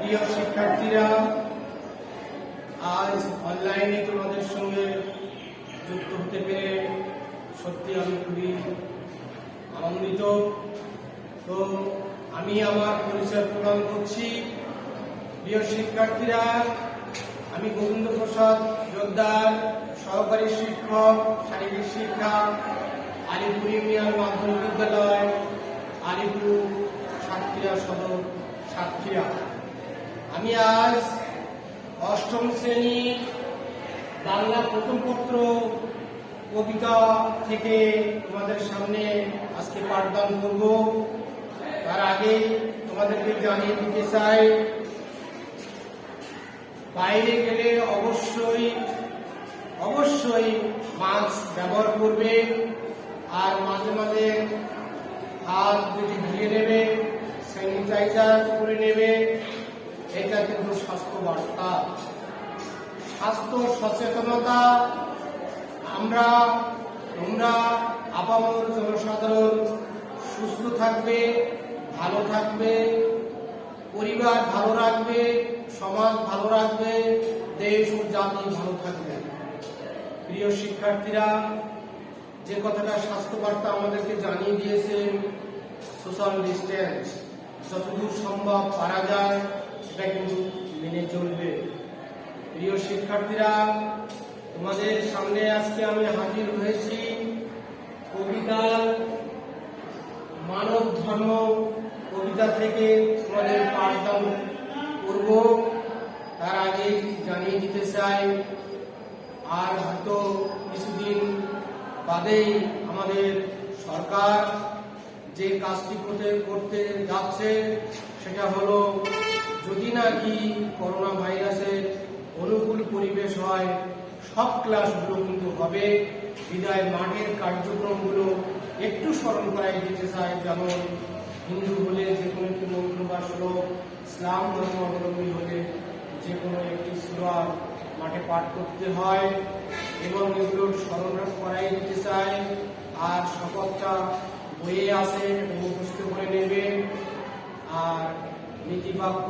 প্রিয় শিক্ষার্থীরা, আজ অনলাইনে তোমাদের সঙ্গে যুক্ত হতে পেরে সত্যি আমি খুবই আনন্দিত। তো আমি আমার পরিচয় প্রদান করছি। প্রিয় শিক্ষার্থীরা, আমি গোবিন্দ প্রসাদ জোরদার, সহকারী শিক্ষক শারীরিক শিক্ষা, আলিপুর ইউনিয়ন মাধ্যমিক বিদ্যালয়, আলিপুর সাতক্ষীরা সদর, সাতক্ষীরা। আমি আজ অষ্টম শ্রেণী বাংলা প্রথম পত্র কবিতা থেকে তোমাদের সামনে আজকে পাঠদান করব। তার আগে তোমাদেরকে জানিয়ে দিতে চাই, বাইরে গেলে অবশ্যই মাস্ক ব্যবহার করবে, আর মাঝে মাঝে হাত দুটি ধুয়ে নেবে, স্যানিটাইজার করে নেবে। এটা কিন্তু স্বাস্থ্য বার্তা, স্বাস্থ্য সচেতনতা। তোমরা আপামর জনসাধারণ সুস্থ থাকবে, ভালো থাকবে, পরিবার ভালো রাখবে, সমাজ ভালো রাখবে, দেশ ও জাতি ভালো থাকবে। প্রিয় শিক্ষার্থীরা, যে কথাটা স্বাস্থ্য বার্তা আমাদেরকে জানিয়ে দিয়েছেন, সোশ্যাল ডিস্টেন্স যতদূর সম্ভব পারা যায় সেটা কিন্তু মেনে চলবে। প্রিয় শিক্ষার্থীরা, তোমাদের সামনে আজকে আমি হাজির হয়েছি কবিতা মানব ধর্ম কবিতা থেকে তোমাদের পাঠদান করব। তার আগে জানিয়ে দিতে চাই, আর হয়তো কিছুদিন বাদেই আমাদের সরকার যে কাজটি করতে যাচ্ছে সেটা হলো, যদি নাকি করোনা ভাইরাসের অনুকূল পরিবেশ হয়, সব ক্লাসগুলো কিন্তু হবে। বিদায় মাঠের কার্যক্রমগুলো একটু স্মরণ করাই দিতে চাই, যেমন হিন্দু হলে যে কোনো একটি মন্ত্রবা শ্লোক, ইসলাম ধর্মাবলম্বী হলে যে কোনো একটি সূরা মাঠে পাঠ করতে হয়, এবং এগুলোর স্মরণ করাই দিতে চাই। আর শপথটা বইয়ে আসে এবং মুখস্থ করে নেবে। আর নীতিবাক্য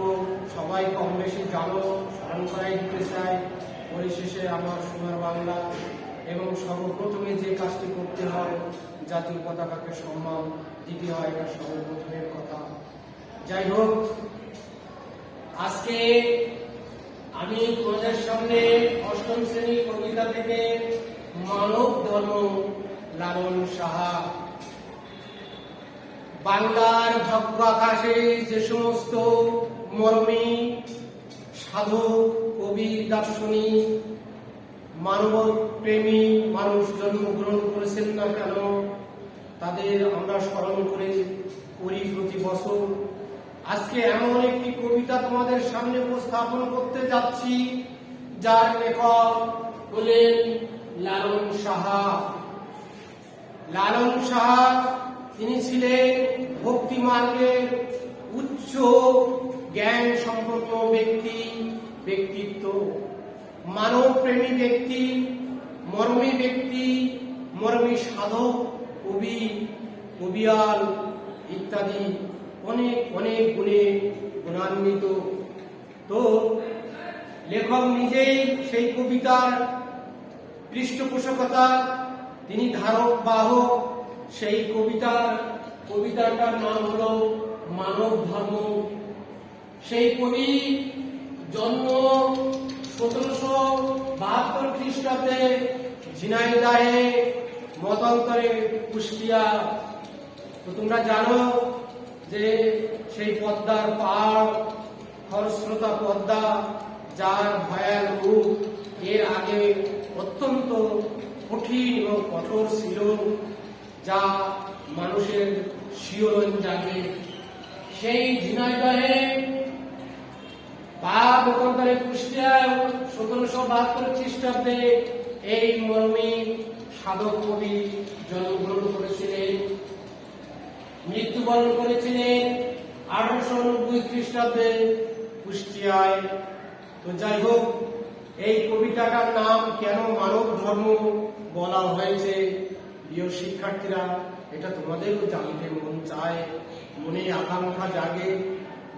সবাই কম বেশি জানো, স্মরণ করাই দিতে চাই। পরিশেষে আমার সোনার বাংলা, এবং সর্বপ্রথমে যে কাজটি করতে হয়, জাতীয় পতাকাকে সম্মান দিতে হয়, এটা সর্বপ্রথমের কথা। যাই হোক, আজকে আমি তোমাদের সামনে অষ্টম শ্রেণী কবিতা থেকে মানব ধর্ম, লালন সাহা। বাংলার ভাগ্য আকাশে যে সমস্ত মর্মী সাধক, কবি, দার্শনিক, মানব প্রেমী মানুষ জন্মগ্রহণ করেছেন না কেন, তাদের আমরা স্মরণ করি প্রতি বছর। আজকে এমন একটি কবিতা তোমাদের সামনে উপস্থাপন করতে যাচ্ছি, যার লেখক হলেন লালন সাহা। লালন সাহা তিনি ছিলেন ভক্তি মার্গের উচ্চ জ্ঞান সম্পন্ন ব্যক্তিত্ব, মানব প্রেমী ব্যক্তি, মর্মী সাধক, কবি, কবিয়াল ইত্যাদি অনেক গুণে গুণান্বিত। তো লেখক নিজেই সেই কবিতার পৃষ্ঠপোষকতা, তিনি ধারক বাহক। সেই কবিতাটার নাম হলো মানব ধর্ম। সেই কবি জন্ম 1772 খ্রিস্টাব্দে ঝিনাইদহে, মতান্তরে কুষ্টিয়া। তো তোমরা জানো যে সেই পদ্মার পাড়, খরস্রোতা পদ্মা, যার ভয়াল রূপ এর আগে অত্যন্ত কঠিন এবং কঠোর ছিল, যা মানুষের শিহরণ জাগে। সেই ঝিনাইদহে বা মতান্তরে কুষ্টিয়ায় 1772 খ্রিস্টাব্দে এই মর্মী সাধক কবি জন্মগ্রহণ করেছিলেন, মৃত্যুবরণ করেছিলেন 1890 খ্রিস্টাব্দে কুষ্টিয়ায়। তো যাই হোক, এই কবিতাটার নাম কেন মানব ধর্ম বলা হয়েছে, প্রিয় শিক্ষার্থীরা, এটা তোমাদেরও জানতে মন চায়, মনে আকাঙ্ক্ষা জাগে।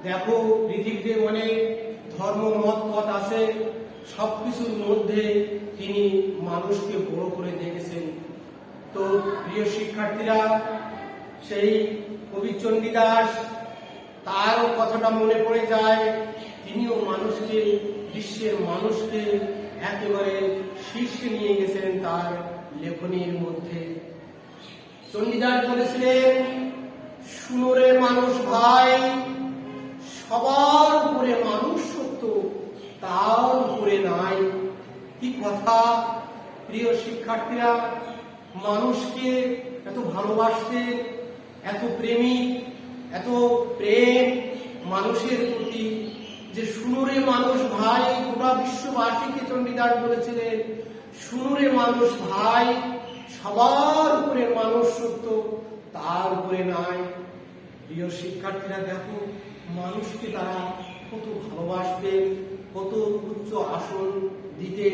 দেখো পৃথিবীতে অনেক ধর্ম মত পথ আছে, সবকিছুর মধ্যে তিনি মানুষকে বড় করে দেখেছেন। তো প্রিয় শিক্ষার্থীরা, সেই কবি চণ্ডীদাস, তারও কথাটা মনে পড়ে যায়। তিনিও মানুষকে, বিশ্বের মানুষকে একেবারে শীর্ষে নিয়ে গেছেন তার লেখনীর মধ্যে। চণ্ডীদাস বলেছিলেন, শুনো রে মানুষ ভাই, সবার উপরে মানুষ সত্য, তার উপরে নাই। কি কথা প্রিয় শিক্ষার্থীরা! মানুষকে এত ভালোবাসতেন, এত প্রেমিক, এত প্রেম মানুষের প্রতি, যে শুনো রে মানুষ ভাই, গোটা বিশ্ববাসীকে চণ্ডীদাস বলেছিলেন, শুনো রে মানুষ ভাই, সবার উপরে মানুষ সত্য, তার উপরে নাই। প্রিয় শিক্ষার্থীরা, দেখো মানুষকে তারা কত ভালোবাসতেন, কত উচ্চ আসন দিতে।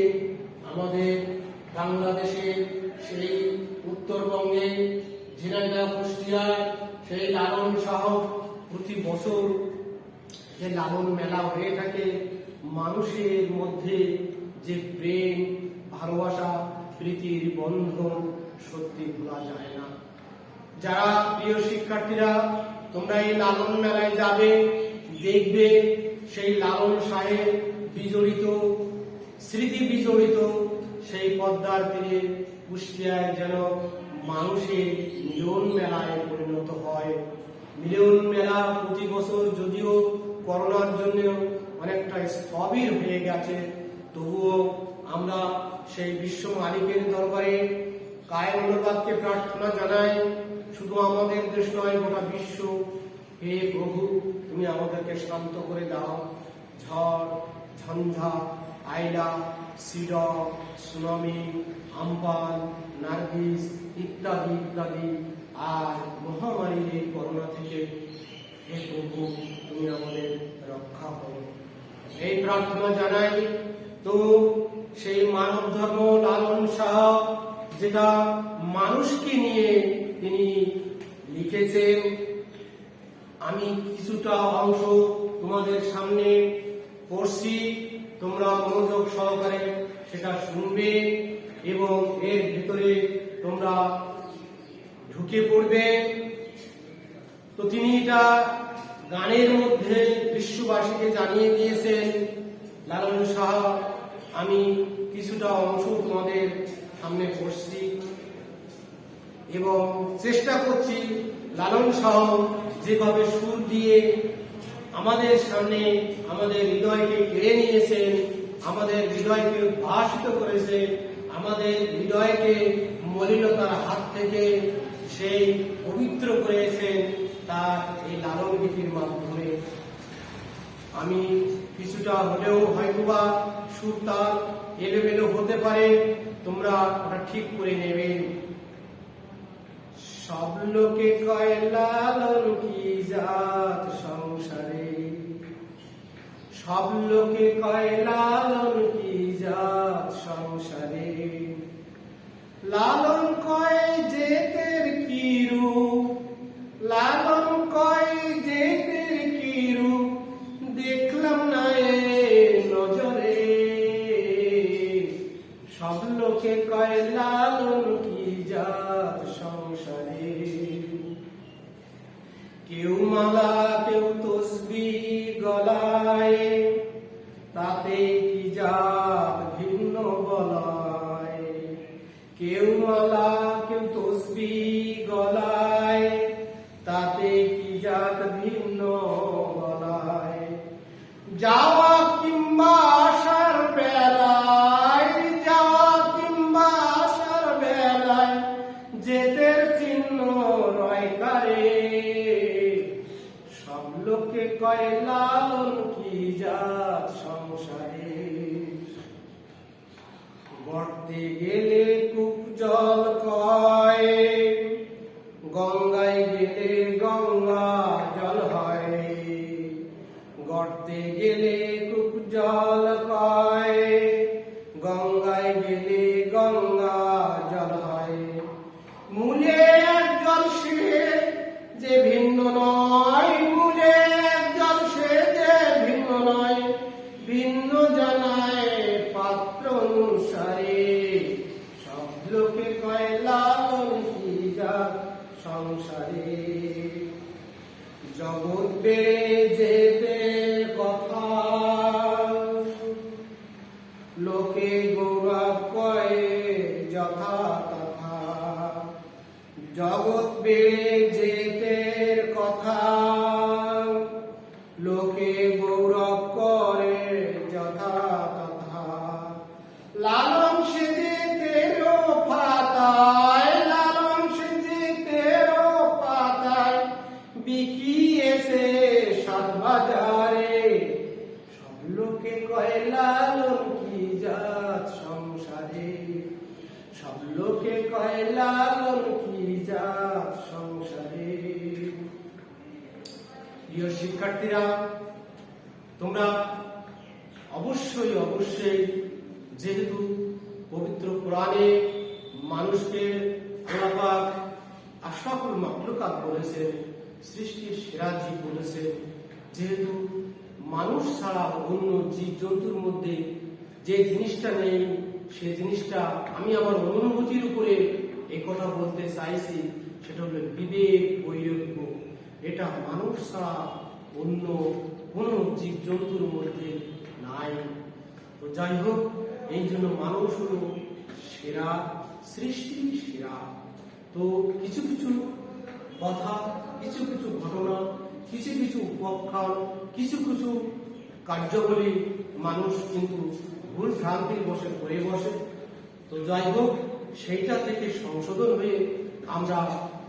আমাদের বাংলাদেশে, সেই উত্তরবঙ্গে ঝিনাইদহ কুষ্টিয়ায় সেই লালন শাহ প্রতি বছর যে লালন মেলা হয়ে থাকে, মানুষের মধ্যে যে প্রেম, ভালোবাসা, প্রীতির বন্ধন সত্যি ভোলা যায় না। যারা প্রিয় শিক্ষার্থীরা তোমরা এই লালন মেলায় যাবে, দেখবে সেই লালন শাহের বিজড়িত, স্মৃতি বিজড়িত সেই পদ্মার তীরে কুষ্টিয়ায় যেন মানুষের মিলন মেলায় পরিণত হয়। মিলন মেলা প্রতি বছর যদিও করোনার জন্য অনেকটা স্থবির হয়ে গেছে, তবুও আমরা সেই বিশ্ব মালিকের দরবারে কায়মনোবাদকে প্রার্থনা জানাই, শুধু আমাদের দেশ নয়, গোটা বিশ্ব। হে প্রভু, তুমি আমাদেরকে শান্ত করে দাও। ঝড়, ঝঞ্ঝা, আইলা, সিডর, সুনামি, আমপান, নার্গিস ইত্যাদি ইত্যাদি, আর মহামারীর এই করোনা থেকে হে প্রভু, তুমি আমাদের রক্ষা করো, এই প্রার্থনা জানাই। তো সেই মানব ধর্ম লালন শাহ, যেটা মানুষকে নিয়ে তিনি লিখেছেন, আমি কিছুটা অংশ তোমাদের সামনে পড়ছি, তোমরা মনোযোগ সহকারে সেটা শুনবে এবং এর ভিতরে তোমরা ঢুকে পড়বে। তো তিনি এটা গানের মধ্যে বিশ্ববাসীকে জানিয়ে দিয়েছেন। লালন শাহ, আমি কিছুটা অংশ তোমাদের সামনে পড়ছি এবং চেষ্টা করছি লালন শাহ যেভাবে সুর দিয়ে আমাদের সামনে আমাদের হৃদয়কে কেড়ে নিয়েছেন, আমাদের হৃদয়কে ভাসিত করেছে, আমাদের হৃদয়কে মলিনতার হাত থেকে সেই পবিত্র করেছেন তার এই লালন গীতির মাধ্যমে। আমি কিছুটা হলেও হয়তোবা সুর তার এলোমেলো হতে পারে, তোমরা ওটা ঠিক করে নেবেন। সব লোকে কয় লালন কি জাত সংসারে, সব লোকে কয় লালন কি জাত সংসারে, লালন কয় জেতের কি রূপ, লালন কয় জেতের কি রূপ, দেখলাম না এ নজরে, সব লোকে কয় লালন কি জাত সংসারে। কেউ মালা, কেউ তসবিহ গলায়, তাতে কি জাত ভিন্ন বলায়, কেউ মালা, কেউ তসবিহ গলায়, তাতে কি জাত ভিন্ন বলায়। যাওয়া কিংবা আসার বেলায়, যাওয়া কিংবা আসার বেলায়, জেতের চিহ্ন রয় কারে, সব লোকে কয় লালন কি জাত সংসারে। গর্তে গেলে কূপ জল কয়, গঙ্গায় গেলে গঙ্গা জল হয়, গর্তে গেলে কূপ জল কয়, গঙ্গায় গেলে গঙ্গা জল হয়। মূলে এক জল সে যে ভিন্ন নয়, মূলে এক জল সে বেড়ে যেতে কথা, লোকে গৌরব করে যথা তথা। জগৎ বেড়ে যেতে কথা, লোকে গৌরব করে যথা তথা। লালন সেজে তেরো পাতায়, লালন সেজে তেরো পাতায় বিকিয়েছে সাত বাজারে। সব লোকে কয় লালন কি জাত সংসারে, সব লোকে কয় লালন কি জাত সংসারে। প্রিয় শিক্ষার্থীরা, তোমরা অবশ্যই অবশ্যই, যেহেতু পবিত্র কোরআনে মানুষকে আল্লাহ পাক আশরাফুল মাখলুকাত বলেছেন, সৃষ্টির সেরা জীব বলেছেন, যেহেতু মানুষ ছাড়া অন্য জীব জন্তুর মধ্যে যে জিনিসটা নেই, সেই জিনিসটা আমি আমার অনুভূতির উপরে এই কথা বলতে চাইছি, সেটা হলো বিবেক বৈরাগ্য। এটা মানুষ ছাড়া অন্য কোন জীব জন্তুর মধ্যে নাই। তো যাই হোক, এই জন্য মানুষ হলো সেরা, সৃষ্টি সেরা। তো কিছু কিছু কথা, কিছু কিছু ঘটনা, কিছু কিছু উপাখ্যান, কিছু কিছু কার্যাবলী মানুষ কিন্তু ভুল ভ্রান্তির বসে করে বসে। তো যাই হোক, সেইটা থেকে সংশোধন হয়ে আমরা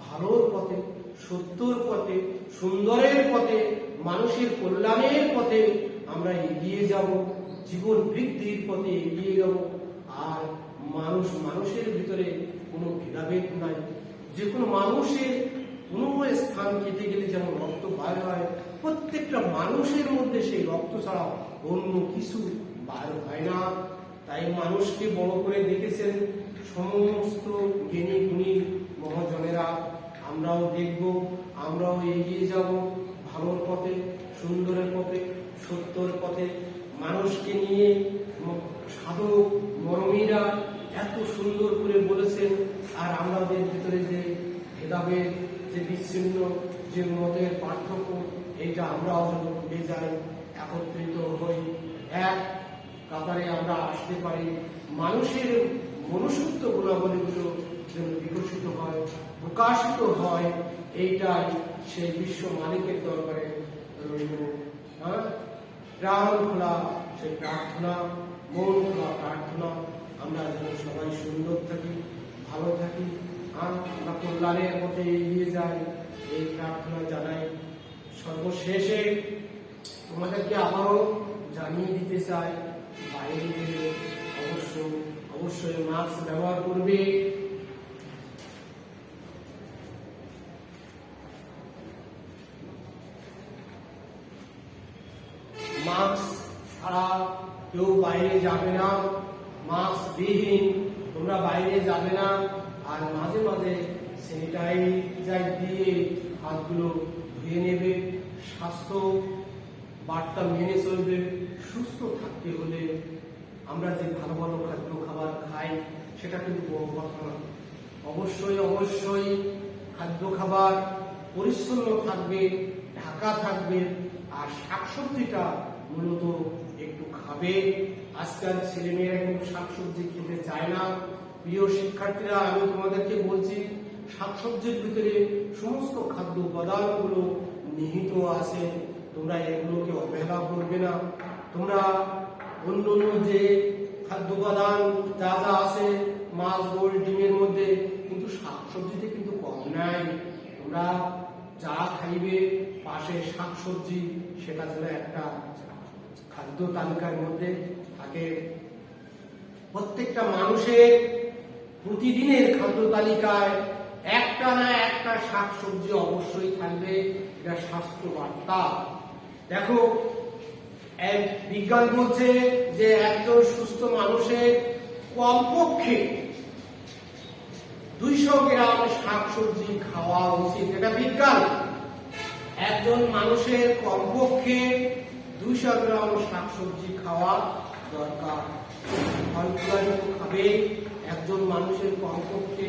ভালোর পথে, সত্যর পথে, সুন্দরের পথে, মানুষের কল্যাণের পথে আমরা এগিয়ে যাব, জীবন বৃদ্ধির পথে এগিয়ে যাব। আর মানুষ মানুষের ভিতরে কোনো ভেদাভেদ নাই। যে কোনো মানুষের কোনো স্থান কেটে গেলে যেমন রক্ত বার হয়, প্রত্যেকটা মানুষের মধ্যে সেই রক্ত ছাড়া অন্য কিছু বার হয় না। তাই মানুষকে বড় করে দেখেছেন সমস্ত জ্ঞানী গুণী মহাজনেরা। আমরাও দেখব, আমরাও এগিয়ে যাব ভালোর পথে, সুন্দরের পথে, সত্যর পথে। মানুষকে নিয়ে সাধক মরমীরা এত সুন্দর করে বলেছেন, আর আমাদের ভিতরে যে ভেদাভেদ, যে বিচ্ছিন্ন যে মতের পার্থক্য, এটা আমরাও যেন ভুলে যাই, একত্রিত হই, এক কাতারে আমরা আসতে পারি। মানুষের মনুষ্যত্ব গুণাবলীগুলো যেন বিকশিত হয়, প্রকাশিত হয়, এইটাই সেই বিশ্ব মালিকের দরবারে রইল। প্রাণ খোলা সেই প্রার্থনা, মন খোলা প্রার্থনা, আমরা যেন সবাই সুন্দর থাকি, ভালো থাকি, আমরা কল্যাণের পথে এগিয়ে যাই, এই প্রার্থনা জানাই। সর্বশেষে তোমাদেরকে আবারও জানিয়ে দিতে চাই, বাইরে গেলে অবশ্যই মাস্ক ব্যবহার করবে। মাস্ক ছাড়া কেউ বাইরে যাবে না, মাস্ক বিহীন তোমরা বাইরে যাবে না। আর মাঝে মাঝে স্যানিটাইজার দিয়ে হাতগুলো ধুয়ে নেবে। স্বাস্থ্য বার্তা মেনে চলবে। সুস্থ থাকতে হলে আমরা যে ভালো ভালো খাদ্য খাবার খাই, সেটা কিন্তু বড় কথা না। অবশ্যই খাদ্য খাবার পরিচ্ছন্ন থাকবে, ঢাকা থাকবে, আর শাকসবজিটা মূলত একটু খাবে। আজকাল ছেলেমেয়েরা কিন্তু শাকসবজি খেতে চায় না। প্রিয় শিক্ষার্থীরা, আমি তোমাদেরকে বলছি, শাকসবজির ভিতরে সমস্ত খাদ্য উপাদানগুলো নিহিত আছে। তোমরা এগুলোকে অবহেলা করবে না। তোমরা অন্য যে খাদ্য উপাদান যা যা আছে, মাছ, গোল, ডিমের মধ্যে, কিন্তু শাকসবজিতে কিন্তু কম নাই। তোমরা যা খাইবে, পাশে শাকসবজি, সেটা যেন একটা খাদ্য তালিকার মধ্যে থাকে। প্রত্যেকটা মানুষের প্রতিদিনের খাদ্য তালিকায় একটা না একটা শাকসবজি অবশ্যই থাকবে। এটা স্বাস্থ্য বার্তা। দেখো, এক বিজ্ঞান বলছে যে একজন সুস্থ মানুষের কমপক্ষে 200 গ্রাম শাকসবজি খাওয়া উচিত। এটা বিজ্ঞান। একজন মানুষের কমপক্ষে 200 গ্রাম শাকসবজি খাওয়া দরকার। ফলফুলাদি খাবে। একজন মানুষের কমপক্ষে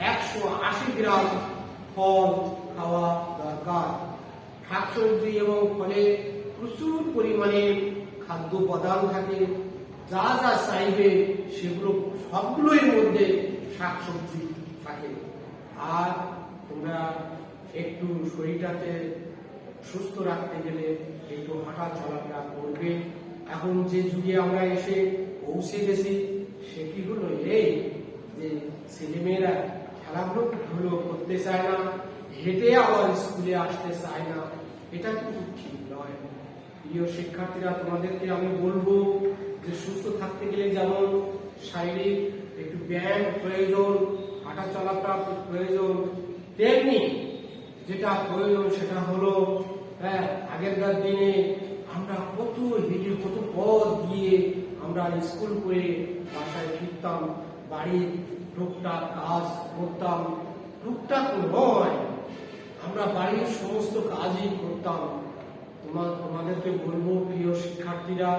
180 গ্রাম ফল খাওয়া দরকার। শাকসবজি এবং ফলে প্রচুর পরিমাণে খাদ্য উপাদান থাকে। যা যা চাইবে সেগুলো সবগুলোর মধ্যে শাকসবজি থাকে। আর তোমরা একটু শরীরটাকে সুস্থ রাখতে গেলে একটু হাঁটা চলাফেরা করবে। এখন যে যুগে আমরা এসে পৌঁছে গেছি সেটি হলো এই যে ছেলেমেয়েরা খেলাধুলো করতে চায় না, হেঁটে আবার স্কুলে আসতে চায় না। এটা কিন্তু ঠিক নয়। প্রিয় শিক্ষার্থীরা, তোমাদেরকে আমি বলবো যে সুস্থ থাকতে গেলে যেমন শারীরিক একটু ব্যায়াম প্রয়োজন, হাঁটা চলাফেরা প্রয়োজন, তেমনি যেটা প্রয়োজন সেটা হলো আগেরকার দিনে আমরা কত হেঁটে কত পথ দিয়ে আমরা স্কুল করে বাসায় ফিরতাম, বাড়ির টুকটাক কাজ করতাম। টুকটাক নয়, আমরা বাড়ির সমস্ত কাজই করতাম। তোমাদেরকে বলবো প্রিয় শিক্ষার্থীরা,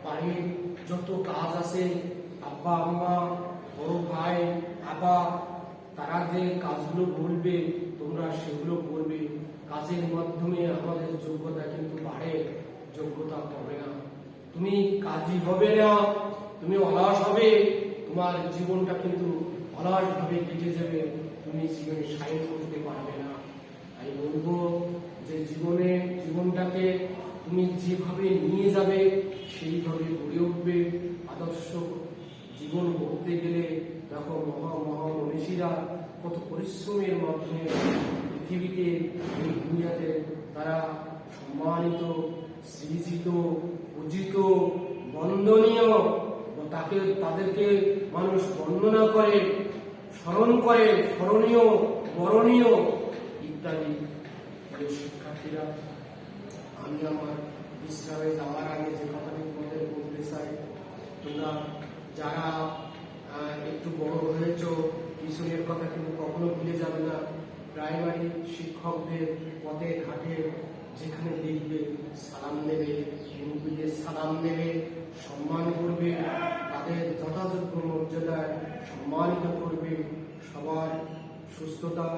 বাড়ির যত কাজ আছে, আব্বা আম্মা বড় ভাই বাবা তারা যে কাজগুলো বলবে তোমরা সেগুলো করবে। কাজের মাধ্যমে আমাদের যোগ্যতা কিন্তু বাড়ে, যোগ্যতা কমে না। তুমি কাজই হবে না, তুমি অলস হবে, তোমার জীবনটা কিন্তু অলস ভাবে কেটে যাবে, তুমি জীবনে সাইন করতে পারবে না। তাই বলবো যে জীবনটাকে তুমি যেভাবে নিয়ে যাবে সেইভাবে গড়ে উঠবে। আদর্শ জীবন গড়তে গেলে দেখো মনীষীরা কত পরিশ্রমের মাধ্যমে পৃথিবীতে এই দুনিয়াতে তারা সম্মানিত, সৃজিত, পূজিত, বন্দনীয়, তাদেরকে মানুষ বন্দনা করে, স্মরণ করে, স্মরণীয়, বরণীয় ইত্যাদি। শিক্ষার্থীরা, আমি আমার বিশ্রামে যাওয়ার আগে যে কথাটি তোমাদের বলতে চাই, তোমরা যারা একটু বড় হয়েছ মিশনের কথা কিন্তু কখনো ভুলে যাবে না। প্রাইমারি শিক্ষকদের পথে ঘাটে যেখানে দেখবে সালাম নেবে, মুরব্বীদের সালাম নেবে, সম্মান করবে, তাদের যথাযোগ্য মর্যাদায় সম্মানিত করবে। সবার সুস্থতা,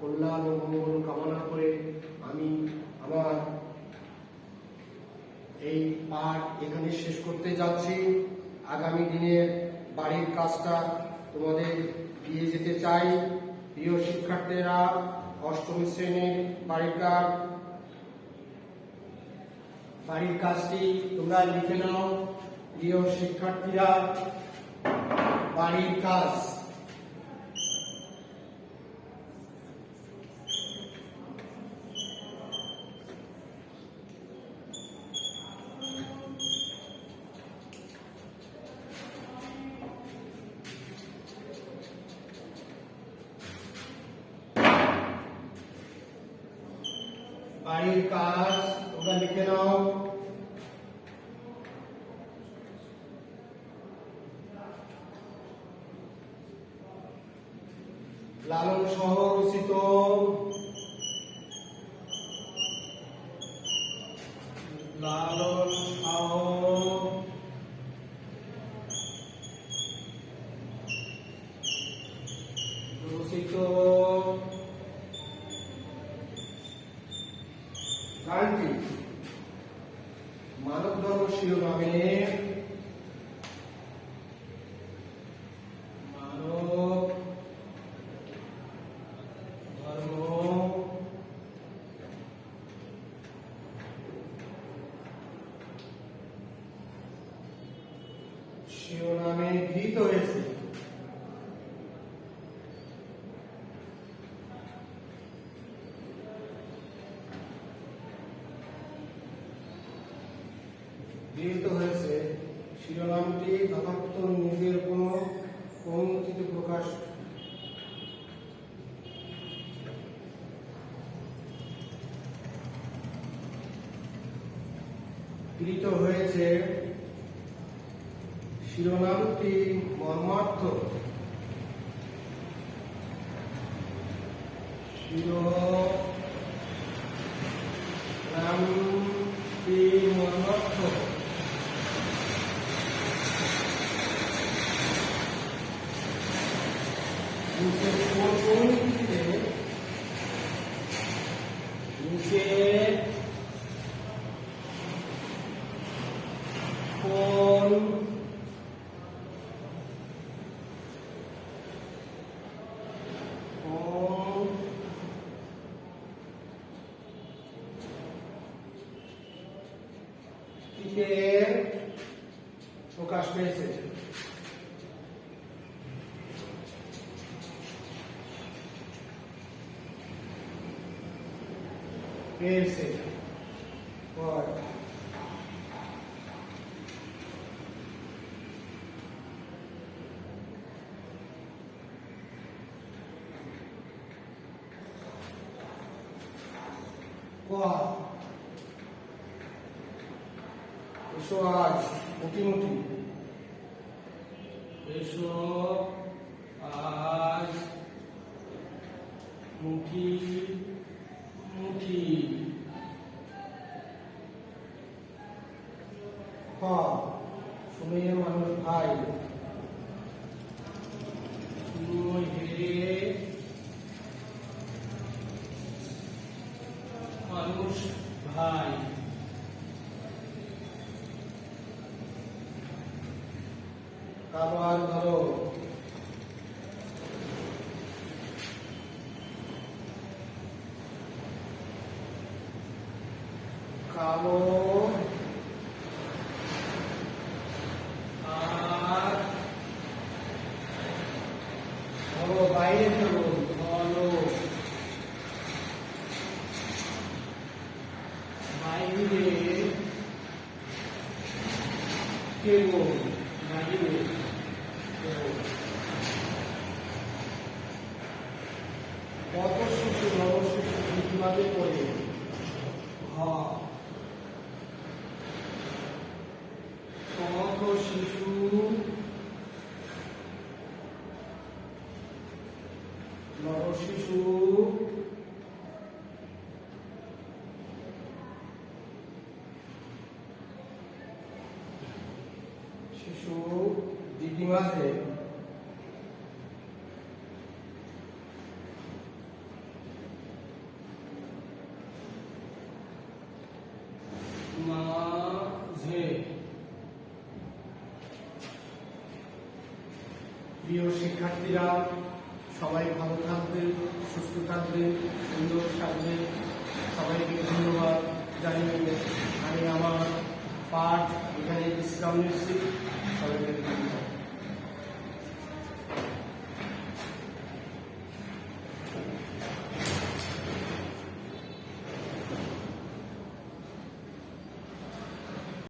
কল্যাণ ও মঙ্গল কামনা করে আমি আমার এই পাঠ এখানে শেষ করতে যাচ্ছি। আগামী দিনের বাড়ির কাজটা তোমাদের দিয়ে যেতে চাই। প্রিয় শিক্ষার্থীরা, অষ্টম শ্রেণীর বাড়ির কাজটি তোমরা লিখে নাও। প্রিয় শিক্ষার্থীরা, বাড়ির কাজ তোমরা লিখে নাও। লালন সহ রচিত গানটি মানব ধর্ম শিরোনামে গৃহীত হয়েছে। শিরোনামটি যথার্থ নিজের কোনো অনুমতিতে প্রকাশ গৃহীত হয়েছে। শিরোনামটি মর্মার্থ নিচে কে প্রকাশ পেয়েছে। পেয়েছে পর এসো আজ মুঠি মুঠি, এসো আজ মুঠি মুঠি। শুনে মানুষ ভাই, হে মানুষ ভাই। কাবার ধরো, কালো আর ধরো, বাইরে ধরো, ধরো বাইরে কেবল, বাইরে কত শিশু নব শিশু কিভাবে পড়ে, কত শিশু নব শিশু শিশু দিদি মাঝে মাঝে। প্রিয় শিক্ষার্থীরা, সবাই ভালো থাকবেন, সুস্থ থাকবেন, সুন্দর থাকবেন। সবাইকে ধন্যবাদ জানিয়ে আমি আমার পাঠ এখানে বিশ্রাম নিচ্ছি। সবাইকে ধন্যবাদ।